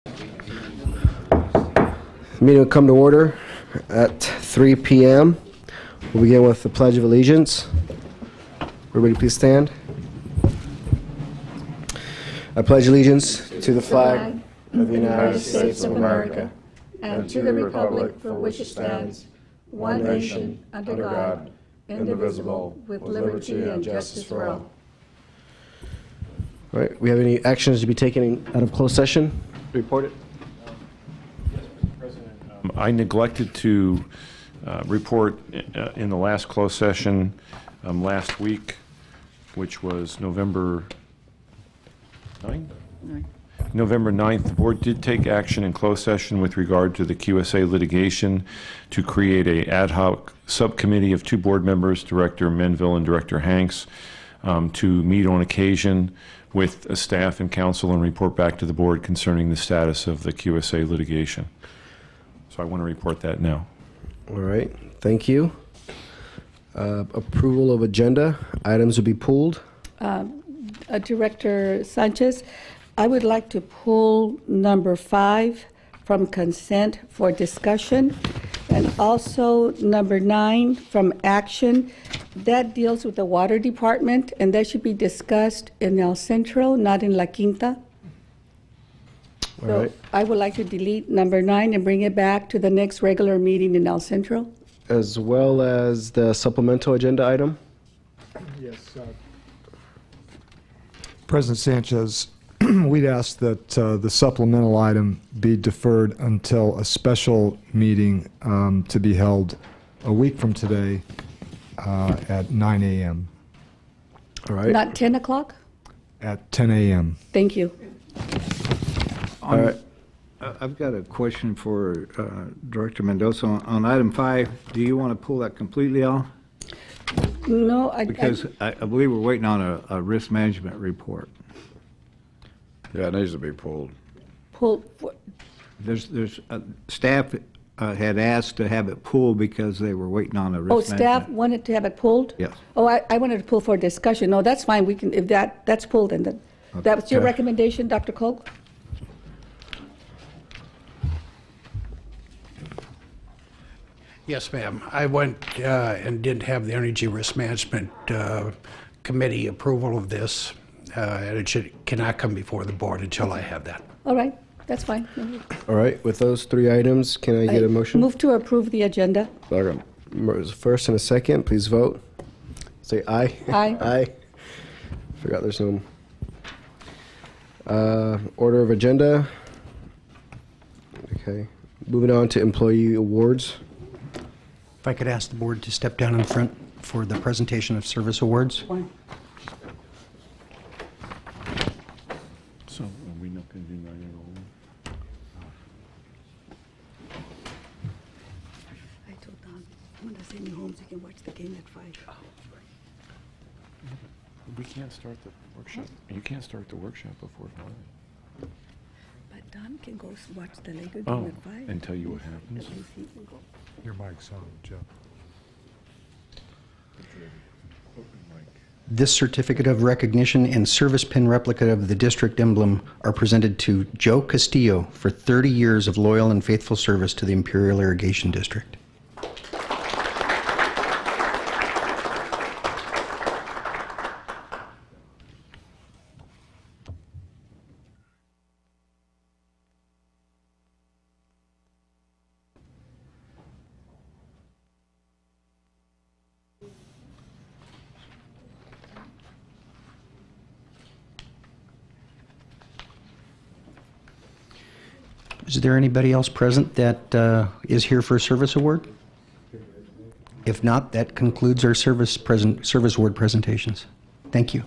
The meeting will come to order at 3 p.m. We'll begin with the Pledge of Allegiance. Everybody please stand. I pledge allegiance to the flag of the United States of America and to the republic for which it stands, one nation, under God, indivisible, with liberty and justice for all. All right, we have any actions to be taken out of closed session? Report it. I neglected to report in the last closed session last week, which was November 9th? November 9th. The board did take action in closed session with regard to the QSA litigation to create a ad hoc subcommittee of 2 board members, Director Menville and Director Hanks, to meet on occasion with staff and council and report back to the board concerning the status of the QSA litigation. So I want to report that now. All right, thank you. Approval of agenda. Items will be pulled. Director Sanchez, I would like to pull number 5 from consent for discussion, and also number 9 from action. That deals with the water department, and that should be discussed in El Centro, not in La Quinta. All So right. I would like to delete number 9 and bring it back to the next regular meeting in El Centro. As well as the supplemental agenda item. Yes. President Sanchez, we'd ask that the supplemental item be deferred until a special meeting to be held a week from today at 9 a.m. All right. Not 10 o'clock? At 10 a.m. Thank you. All right. I've got a question for Director Mendoza. On item 5, do you want to pull that completely off? No, Because I believe we're waiting on a risk management report. Yeah, it needs to be pulled. pull. There's staff had asked to have it pulled because they were waiting on a risk Oh, management. staff wanted to have it pulled? Yes. Oh, I wanted to pull for discussion. No, that's fine. We can, if that's pulled, then that was your Okay. recommendation, Dr. Koch? Yes, ma'am. I went and didn't have the Energy Risk Management Committee approval of this, and it cannot come before the board until I have that. All right, that's fine. All right. With those 3 items, can I get a motion? Move to approve the agenda. Second. First and a second. Please vote. Say aye. Aye. Aye. Forgot there's no order of agenda. Okay. Moving on to employee awards. If I could ask the board to step down in front for the presentation of service awards. So are we not going to do 9 at all? I told Don, I'm going to send you home so you can watch the game at 5. We can't start the workshop. You can't start the workshop before 5. But Don can go watch the Laker game Oh, at 5. and tell you what happens? At least he can go. Your mic's on, Jeff. This certificate of recognition and service pin replica of the district emblem are presented to Joe Castillo for 30 years of loyal and faithful service to the Imperial Irrigation District. Is there anybody else present that is here for a service award? If not, that concludes our service award presentations. Thank you.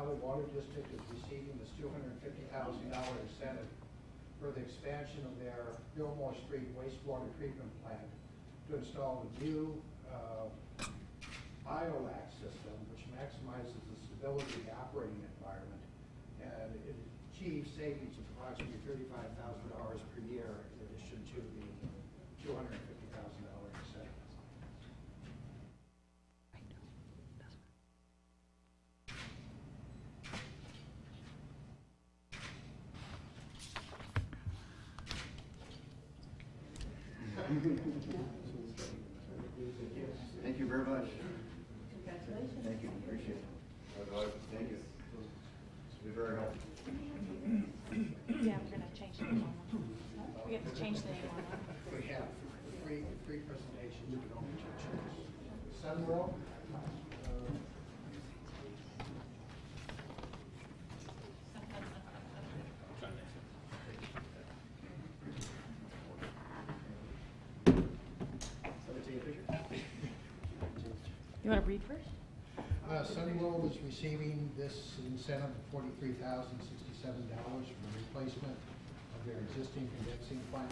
Valley Water District is receiving this $250,000 incentive for the expansion of their Fillmore Street wastewater treatment plant to install a new biolac system which maximizes the stability of the operating environment, and it achieves savings of approximately $35,000 per year in addition to the $250,000 incentive. Thank you very much. Congratulations. Thank you, appreciate it. Thank you. It's been very helpful. Yeah, we're gonna change the name on that. We have to change the name on that. We have three presentations, we don't need to choose. Centro, You wanna read first? Centro is receiving this incentive of $43,067 for the replacement of their existing condensing plant.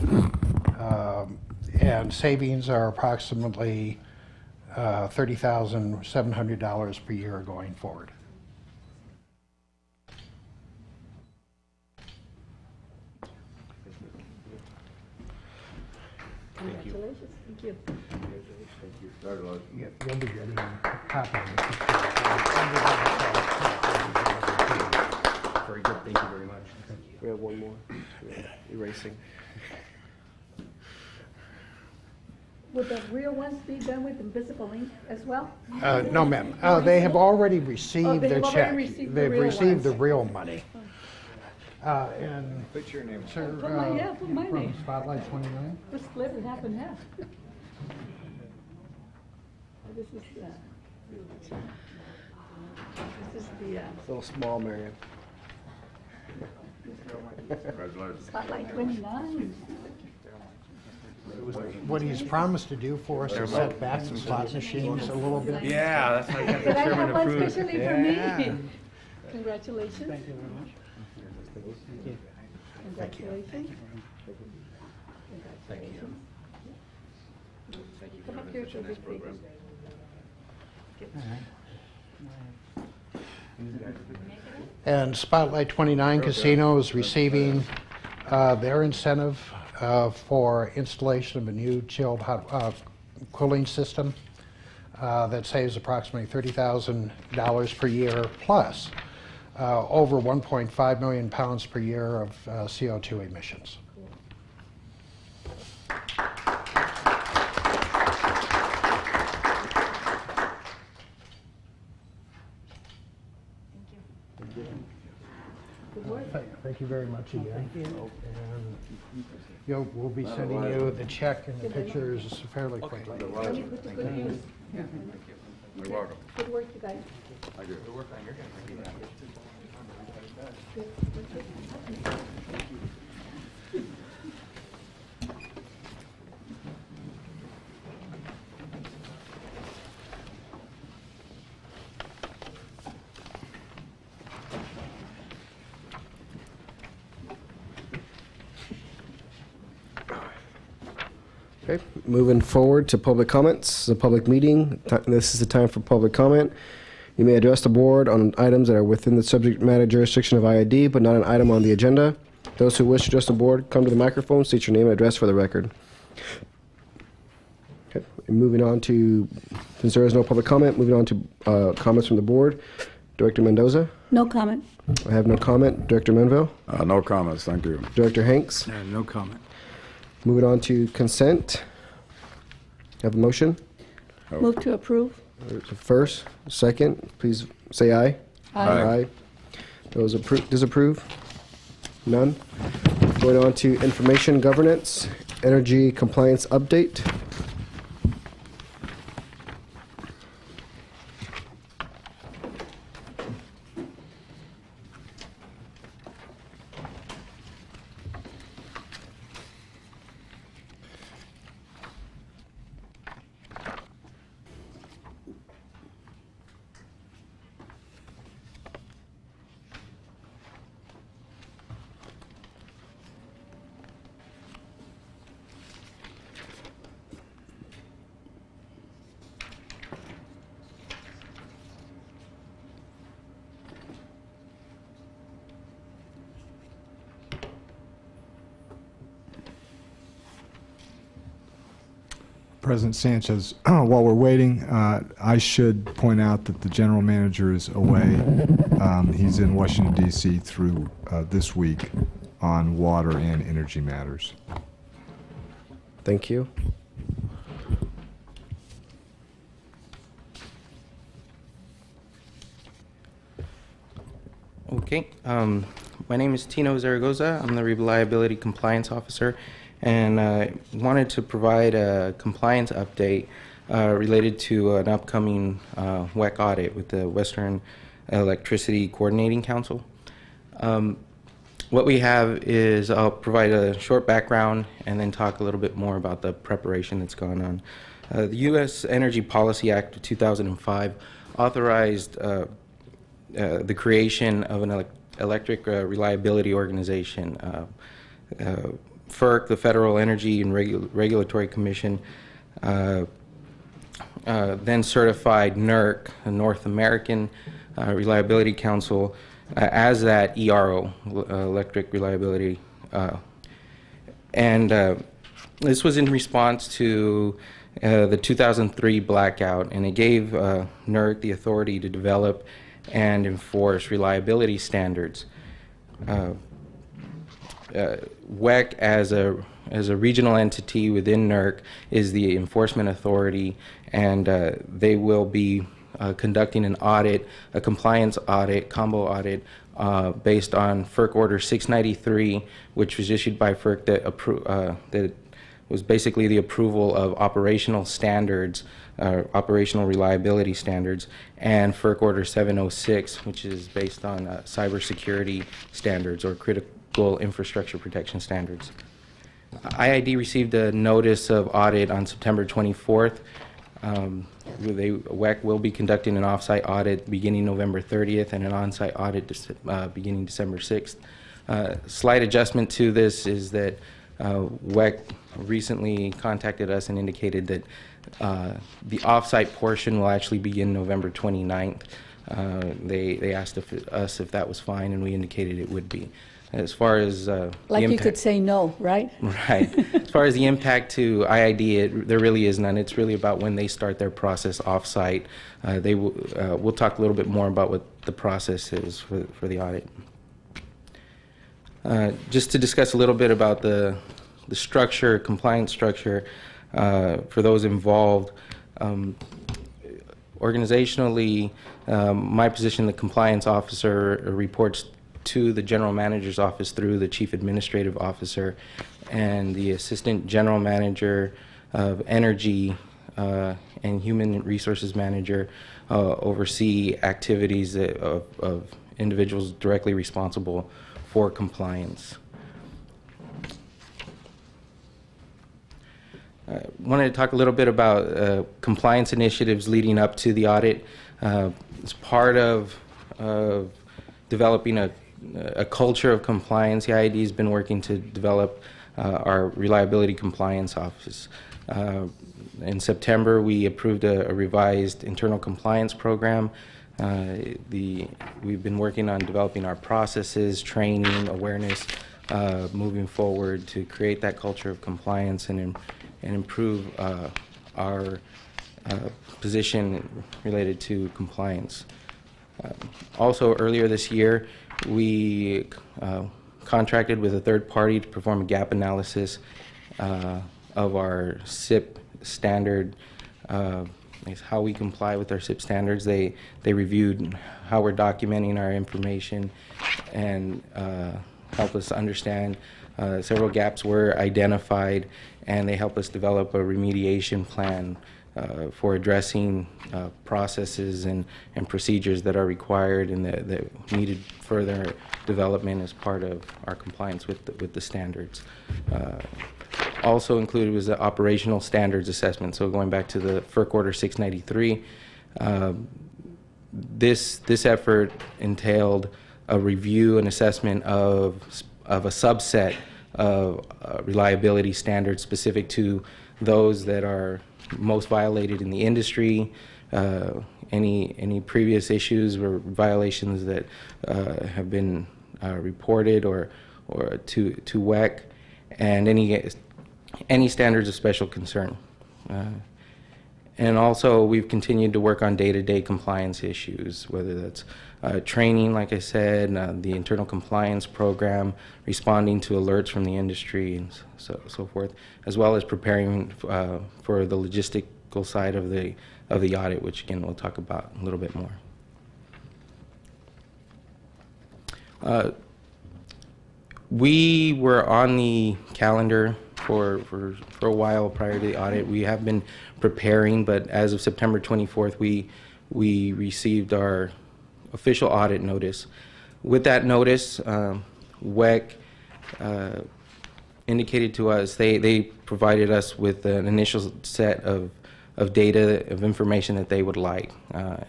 And savings are approximately $30,700 per year going forward. Congratulations. Thank you. You'll be getting a copy of it. Very good, thank you very much. We have one more. Erasing. Would the real ones be done with invisible ink as well? No, ma'am. They have already received they their have already check. received the They've real received the ones. real money. And Put your name. Sir, Put my- yeah, put my from name. Spotlight 29. We're split it half and half. This is the Little small, Marion. Congratulations. Spotlight 29. What he's promised to do for us is set back the slot machines a little bit. Yeah, that's how you got Did I have one especially for me? Congratulations. Thank you very much. Congratulations. Congratulations. Come up here to the big picture. And Spotlight 29 Casino is receiving their incentive for installation of a new chilled hot cooling system that saves approximately $30,000 per year, plus over 1.5 million pounds per year of CO2 emissions. Good work. Thank you very much again. And we'll be sending you the check and the pictures fairly quickly. Let me put the good news. You're welcome. Good work, you guys. Thank you. Okay, moving forward to public comments. This is a public meeting. This is the time for public comment. You may address the board on items that are within the subject matter jurisdiction of IID, but not an item on the agenda. Those who wish to address the board, come to the microphone, state your name and address for the record. Okay, moving on to, since there is no public comment, moving on to comments from the board. Director Mendoza? No comment. I have no comment. Director Menville? No comments, thank you. Director Hanks? No comment. Moving on to consent. Have a motion? Move to approve. First, second, please say aye. Aye. Those disapprove? None. Going on to information governance, energy compliance update. President Sanchez, while we're waiting, I should point out that the general manager is away. He's in Washington, D.C. through this week on water and energy matters. Thank you. Okay, my name is Tino Zaragoza. I'm the Reliability Compliance Officer, and I wanted to provide a compliance update related to an upcoming WEC audit with the Western Electricity Coordinating Council. What we have is I'll provide a short background and then talk a little bit more about the preparation that's gone on. The U.S. Energy Policy Act of 2005 authorized the creation of an electric reliability organization. FERC, the Federal Energy and Regulatory Commission, then certified NERC, the North American Reliability Council, as that ERO, Electric Reliability. And this was in response to the 2003 blackout, and it gave NERC the authority to develop and enforce reliability standards. WEC, as a regional entity within NERC, is the enforcement authority, and they will be conducting an audit, a compliance audit, combo audit, based on FERC Order 693, which was issued by FERC that was basically the approval of operational standards, operational reliability standards, and FERC Order 706, which is based on cybersecurity standards or critical infrastructure protection standards. IID received a notice of audit on September 24th. WEC will be conducting an off-site audit beginning November 30th and an on-site audit beginning December 6th. Slight adjustment to this is that WEC recently contacted us and indicated that the off-site portion will actually begin November 29th. They asked us if that was fine, and we indicated it would be. As far as Like you could say no, right? Right. As far as the impact to IID, there really is none. It's really about when they start their process off-site. We'll talk a little bit more about what the process is for the audit. Just to discuss a little bit about the structure, compliance structure for those involved. Organizationally, my position, the compliance officer, reports to the general manager's office through the chief administrative officer, and the assistant general manager of energy and human resources manager oversee activities of individuals directly responsible for compliance. I wanted to talk a little bit about compliance initiatives leading up to the audit. As part of developing a culture of compliance, the IID has been working to develop our reliability compliance office. In September, we approved a revised internal compliance program. We've been working on developing our processes, training, awareness, moving forward to create that culture of compliance and improve our position related to compliance. Also, earlier this year, we contracted with a third party to perform a gap analysis of our SIP standard, how we comply with our SIP standards. They reviewed how we're documenting our information and help us understand several gaps were identified, and they help us develop a remediation plan for addressing processes and procedures that are required and that needed further development as part of our compliance with the standards. Also included was the operational standards assessment. So going back to the FERC Order 693, this effort entailed a review and assessment of a subset of reliability standards specific to those that are most violated in the industry, any previous issues or violations that have been reported or to WEC, and any standards of special concern. And also, we've continued to work on day-to-day compliance issues, whether that's training, like I said, the internal compliance program, responding to alerts from the industry, and so forth, as well as preparing for the logistical side of the audit, which again we'll talk about a little bit more. We were on the calendar for a while prior to the audit. We have been preparing, but as of September 24th, we received our official audit notice. With that notice, WEC indicated to us, they provided us with an initial set of data, of information that they would like,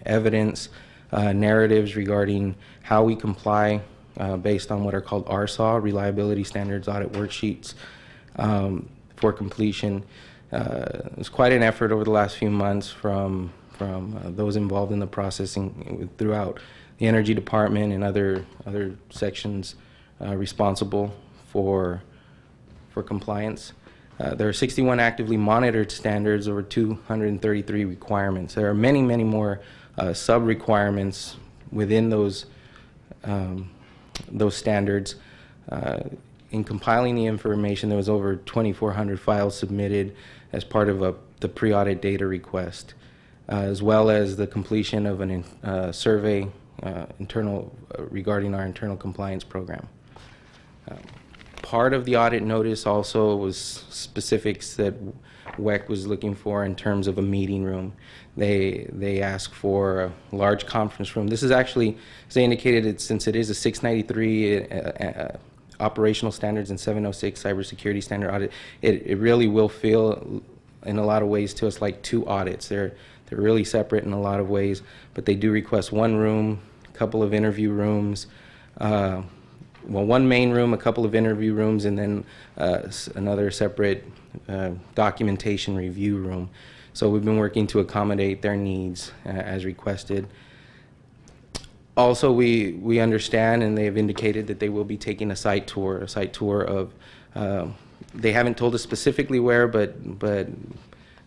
evidence, narratives regarding how we comply based on what are called RSAW, Reliability Standards Audit Worksheets, for completion. It's quite an effort over the last few months from those involved in the processing throughout the Energy Department and other sections responsible for compliance. There are 61 actively monitored standards over 233 requirements. There are many more sub-requirements within those standards. In compiling the information, there was over 2,400 files submitted as part of the pre-audit data request, as well as the completion of a survey regarding our internal compliance program. Part of the audit notice also was specifics that WEC was looking for in terms of a meeting room. They asked for a large conference room. This is actually, as they indicated, since it is a 693 operational standards and 706 cybersecurity standard audit, it really will feel in a lot of ways to us like two audits. They're really separate in a lot of ways, but they do request one room, a couple of interview rooms, one main room, a couple of interview rooms, and then another separate documentation review room. So we've been working to accommodate their needs as requested. Also, we understand, and they've indicated that they will be taking a site tour of, they haven't told us specifically where, but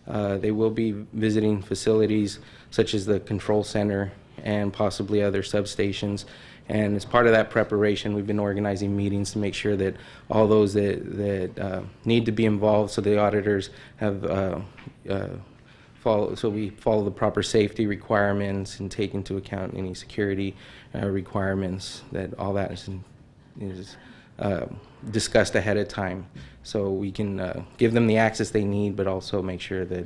they will be visiting facilities such as the control center and possibly other substations. And as part of that preparation, we've been organizing meetings to make sure that all those that need to be involved, so the auditors have so we follow the proper safety requirements and take into account any security requirements, that all that is discussed ahead of time, so we can give them the access they need, but also make sure that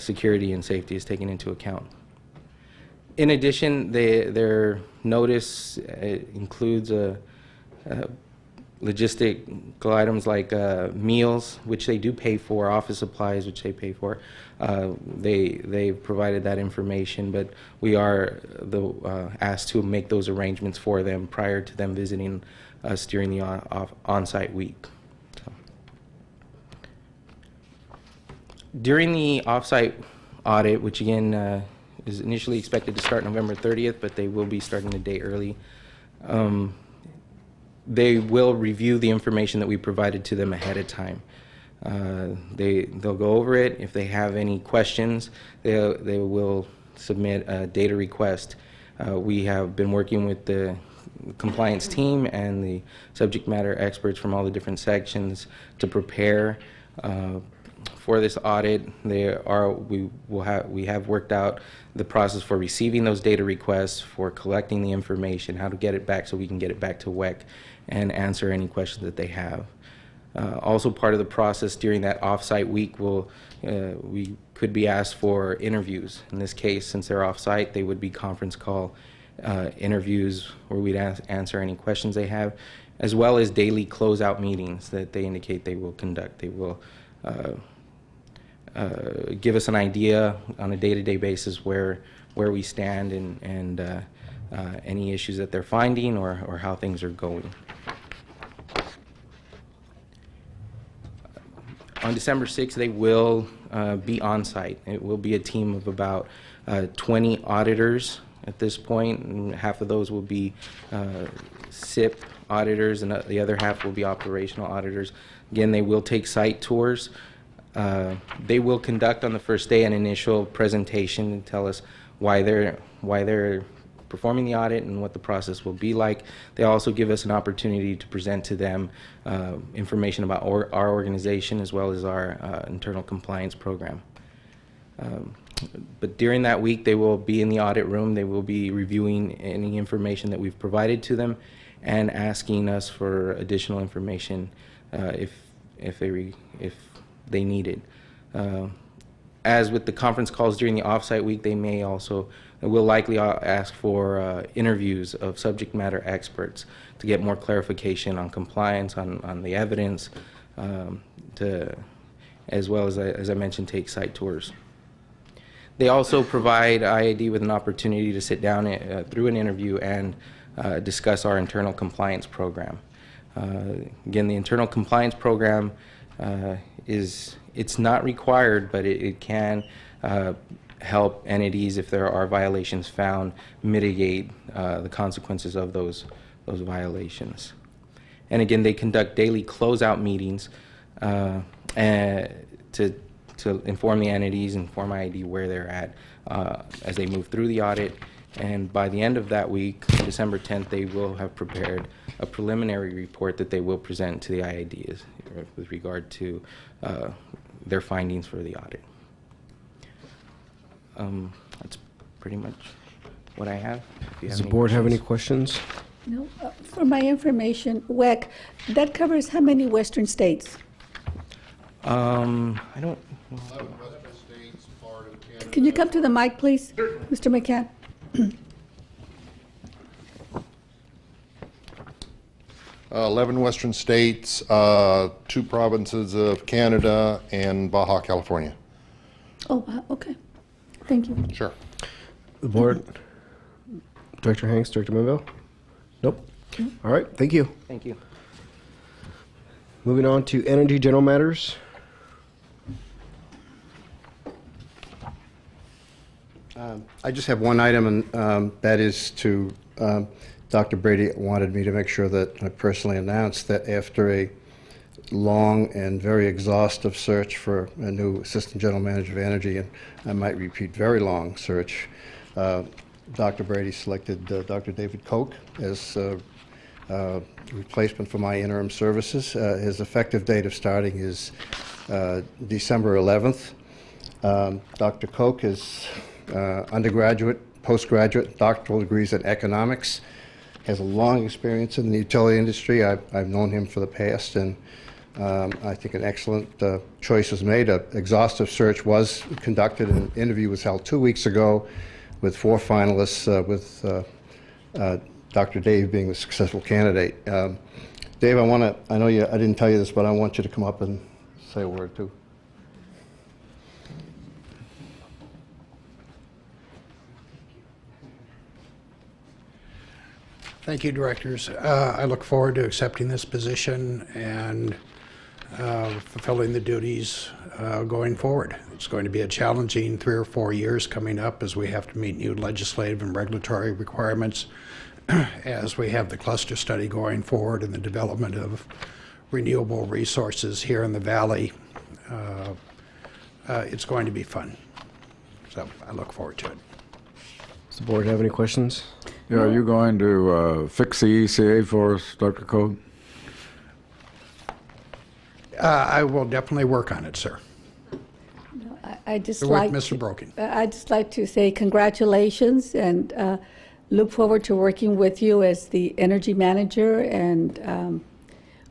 security and safety is taken into account. In addition, their notice includes logistical items like meals, which they do pay for, office supplies, which they pay for. They've provided that information, but we are asked to make those arrangements for them prior to them visiting us during the on-site week. So. During the off-site audit, which again is initially expected to start November 30th, but they will be starting a day early. They will review the information that we provided to them ahead of time. They'll go over it. If they have any questions, they will submit a data request. We have been working with the compliance team and the subject matter experts from all the different sections to prepare for this audit. We have worked out the process for receiving those data requests, for collecting the information, how to get it back so we can get it back to WEC and answer any questions that they have. Also part of the process during that off-site week, we could be asked for interviews. In this case, since they're off-site, they would be conference call interviews where we'd answer any questions they have, as well as daily closeout meetings that they indicate they will conduct. They will give us an idea on a day-to-day basis where we stand and any issues that they're finding or how things are going. On December 6th, they will be on site. It will be a team of about 20 auditors at this point, and half of those will be SIP auditors, and the other half will be operational auditors. Again, they will take site tours. They will conduct on the first day an initial presentation and tell us why they're performing the audit and what the process will be like. They also give us an opportunity to present to them information about our organization as well as our internal compliance program. But during that week, they will be in the audit room. They will be reviewing any information that we've provided to them and asking us for additional information if they need it. As with the conference calls during the offsite week, they will likely ask for interviews of subject matter experts to get more clarification on compliance, on the evidence, as well as I mentioned, take site tours. They also provide IID with an opportunity to sit down through an interview and discuss our internal compliance program. Again, the internal compliance program it's not required, but it can help entities, if there are violations found, mitigate the consequences of those violations. And again, they conduct daily closeout meetings to inform the entities, inform IID where they're at as they move through the audit. And by the end of that week, December 10th, they will have prepared a preliminary report that they will present to the IID with regard to their findings for the audit. That's pretty much what I have. Does the board have any questions? No, for my information, WEC, that covers how many western states? I don't. Can you come to the mic, please, Mr. McCann? 11 western states, 2 provinces of Canada, and Baja California. Oh, wow, okay. Thank you. Sure. The board? Director Hanks, Director Manville? Nope. All right, thank you. Thank you. Moving on to energy general matters. I just have one item, and that is to, Dr. Brady wanted me to make sure that I personally announced that after a long and very exhaustive search for a new Assistant General Manager of Energy, and I might repeat, very long search, Dr. Brady selected Dr. David Koch as replacement for my interim services. His effective date of starting is December 11th. Dr. Koch is undergraduate, postgraduate, doctoral degrees in economics, has a long experience in the utility industry. I've known him for the past, and I think an excellent choice was made. An exhaustive search was conducted, and an interview was held 2 weeks ago with 4 finalists, with Dr. Dave being the successful candidate. Dave, I know I didn't tell you this, but I want you to come up and say a word too. Thank you, directors. I look forward to accepting this position and fulfilling the duties going forward. It's going to be a challenging 3 or 4 years coming up as we have to meet new legislative and regulatory requirements, as we have the cluster study going forward and the development of renewable resources here in the valley. It's going to be fun. So I look forward to it. Does the board have any questions? Yeah, are you going to fix the ECA for us, Dr. Code? I will definitely work on it, sir. I just With like Mr. Broken. I'd just like to say congratulations and look forward to working with you as the energy manager. And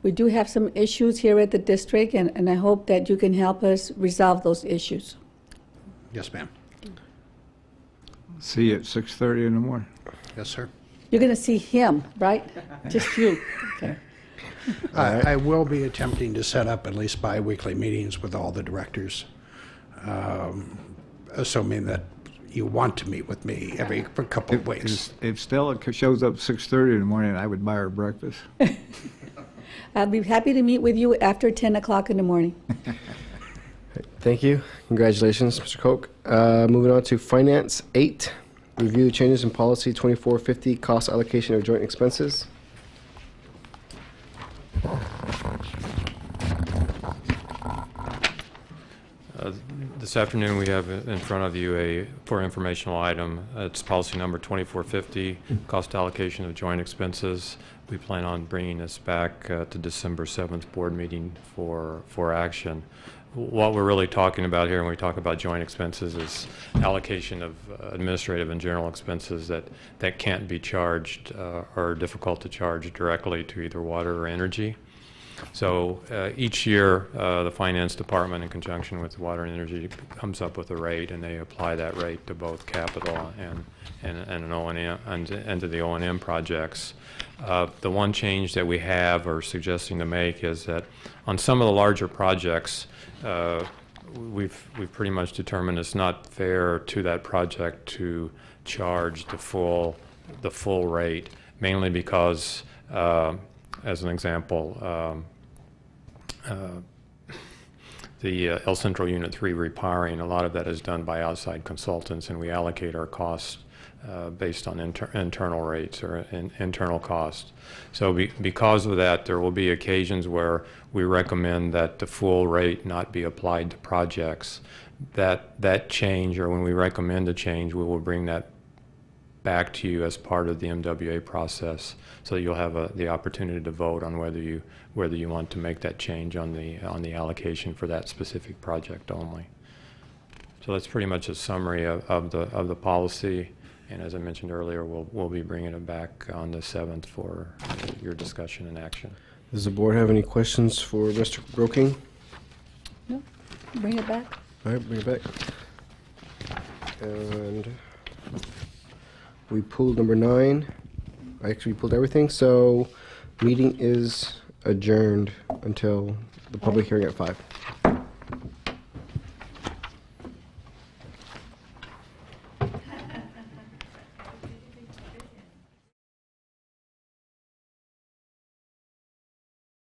we do have some issues here at the district, and I hope that you can help us resolve those issues. Yes, ma'am. See you at 6:30 in the morning. Yes, sir. You're going to see him, right? Just you. Okay. I will be attempting to set up at least bi-weekly meetings with all the directors, assuming that you want to meet with me every couple of weeks. If Stella shows up 6:30 in the morning, I would buy her breakfast. I'll be happy to meet with you after 10 o'clock in the morning. Thank you. Congratulations, Mr. Koch. Moving on to Finance 8. Review changes in policy 2450, cost allocation of joint expenses. This afternoon, we have in front of you for informational item. It's policy number 2450, cost allocation of joint expenses. We plan on bringing this back to December 7th board meeting for action. What we're really talking about here when we talk about joint expenses is allocation of administrative and general expenses that can't be charged or are difficult to charge directly to either water or energy. So each year, the Finance Department, in conjunction with Water and Energy, comes up with a rate, and they apply that rate to both capital and an O&M and to the O&M projects. The one change that we have or suggesting to make is that on some of the larger projects, we've pretty much determined it's not fair to that project to charge the full rate, mainly because, as an example, the El Centro Unit 3 repowering, a lot of that is done by outside consultants, and we allocate our costs based on internal rates or internal costs. So because of that, there will be occasions where we recommend that the full rate not be applied to projects. That change, or when we recommend a change, we will bring that back to you as part of the MWA process, so you'll have the opportunity to vote on whether you want to make that change on the allocation for that specific project only. So that's pretty much a summary of the policy. And as I mentioned earlier, we'll be bringing it back on the 7th for your discussion and action. Does the board have any questions for Mr. Broking? No, bring it back. All right, bring it back. And we pulled number 9. Actually, we pulled everything, so meeting is adjourned until the public hearing at 5.